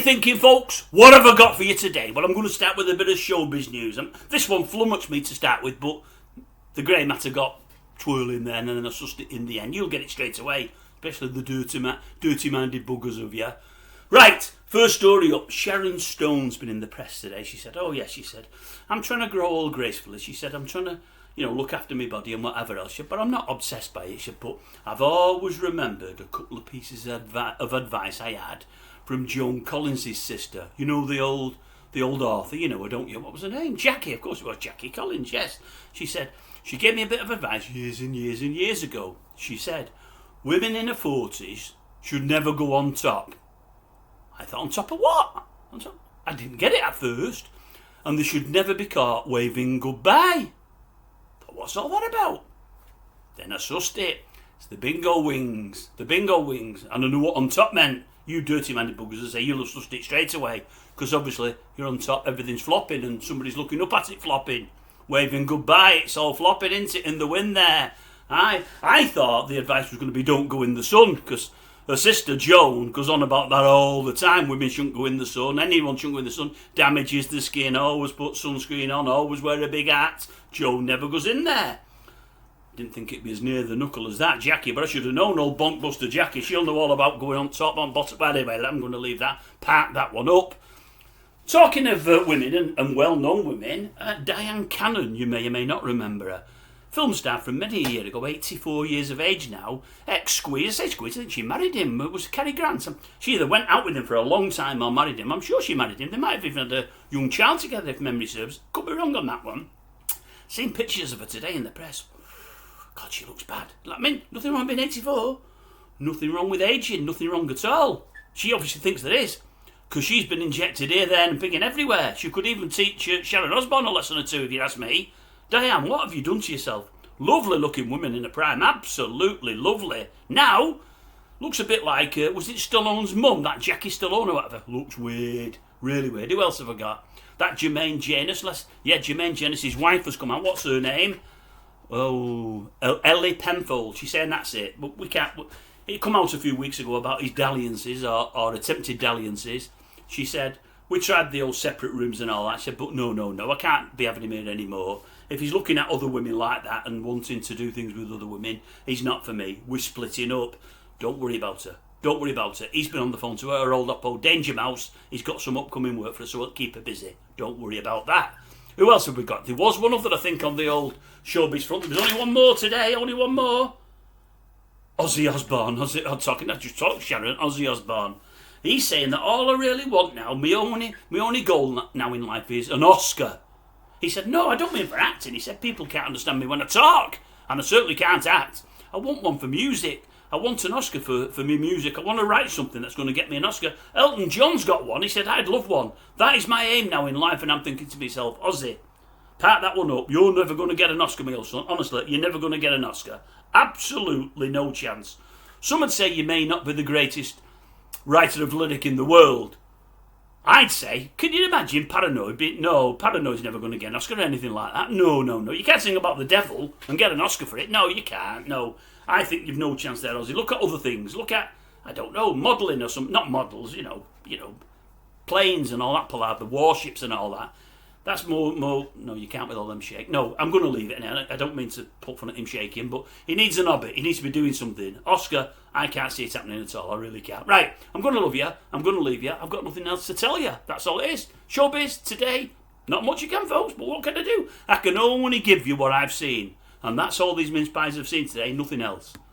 thinking, folks? What have I got for you today? Well, I'm going to start with a bit of showbiz news. This one flummoxed me to start with, but the grey matter got twirling then, and then I sussed it in the end. You'll get it straight away, especially the dirty-minded buggers of you. Right, first story up. Sharon Stone's been in the press today. She said, oh yes, she said, I'm trying to grow all gracefully. She said, I'm trying to, look after my body and whatever else. She said, but I'm not obsessed by it. She said, but I've always remembered a couple of pieces of advice I had from Joan Collins' sister. You know, the old author, you know her, don't you? What was her name? Jackie, of course it was Jackie Collins, yes. She said, she gave me a bit of advice years and years and years ago. She said, women in their 40s should never go on top. I thought, on top of what? I didn't get it at first. And they should never be caught waving goodbye. But what's all that about? Then I sussed it. It's the bingo wings. The bingo wings. And I knew what on top meant. You dirty-minded buggers, I say, you'll have sussed it straight away. Because obviously, you're on top, everything's flopping, and somebody's looking up at it flopping. Waving goodbye, it's all flopping, isn't it, in the wind there. I thought the advice was going to be don't go in the sun, because her sister Joan goes on about that all the time. Women shouldn't go in the sun. Anyone shouldn't go in the sun. Damages the skin. Always put sunscreen on. Always wear a big hat. Joan never goes in there. Didn't think it'd be as near the knuckle as that, Jackie, but I should have known old bonkbuster Jackie. She'll know all about going on top, on bottom. But anyway, I'm going to leave that. Park that one up. Talking of women and well-known women, Dyan Cannon, you may or may not remember her. Film star from many a year ago, 84 years of age now, ex-Squeeze. I say Squeeze, I think she married him. It was Cary Grant. She either went out with him for a long time or married him. I'm sure she married him. They might have even had a young child together, if memory serves. Could be wrong on that one. Seen pictures of her today in the press. God, she looks bad. I mean, nothing wrong with being 84. Nothing wrong with aging. Nothing wrong at all. She obviously thinks there is. Because she's been injected here, there and picking everywhere. She could even teach Sharon Osbourne a lesson or two, if you ask me. Diane, what have you done to yourself? Lovely looking woman in her prime, absolutely lovely. Now, looks a bit like, was it Stallone's mum, that Jackie Stallone or whatever? Looks weird, really weird. Who else have I got? That Jermaine Jenas, Jermaine Jenas' wife has come out. What's her name? Oh, Ellie Penfold. She's saying that's it, but we can't. It come out a few weeks ago about his dalliances or attempted dalliances. She said, we tried the old separate rooms and all that. She said, but no, I can't be having him here anymore. If he's looking at other women like that and wanting to do things with other women, he's not for me. We're splitting up. Don't worry about her. Don't worry about her. He's been on the phone to her old oppo Danger Mouse. He's got some upcoming work for her, so we'll keep her busy. Don't worry about that. Who else have we got? There was one other, I think, on the old showbiz front. There's only one more today. Only one more. Ozzy Osbourne. I just talked Sharon. Ozzy Osbourne. He's saying that all I really want now, my only goal now in life is an Oscar. He said, no, I don't mean for acting. He said, people can't understand me when I talk. And I certainly can't act. I want one for music. I want an Oscar for me music. I want to write something that's going to get me an Oscar. Elton John's got one. He said, I'd love one. That is my aim now in life. And I'm thinking to myself, Ozzy, park that one up. You're never going to get an Oscar, my old son. Honestly, you're never going to get an Oscar. Absolutely no chance. Some would say you may not be the greatest writer of lyric in the world. I'd say, can you imagine Paranoid? No, Paranoid's never going to get an Oscar or anything like that. No. You can't sing about the devil and get an Oscar for it. No, you can't. No. I think you've no chance there, Ozzy. Look at other things. Look at, I don't know, modelling or something. Not models, planes and all that palaver, the warships and all that. That's more, no, you can't with all them shake. No, I'm going to leave it now. I don't mean to poke fun at him shaking, but he needs an hobbit. He needs to be doing something. Oscar, I can't see it happening at all. I really can't. Right, I'm going to love you. I'm going to leave you. I've got nothing else to tell you. That's all it is. Showbiz today. Not much you can, folks, but what can I do? I can only give you what I've seen. And that's all these mince pies have seen today, nothing else.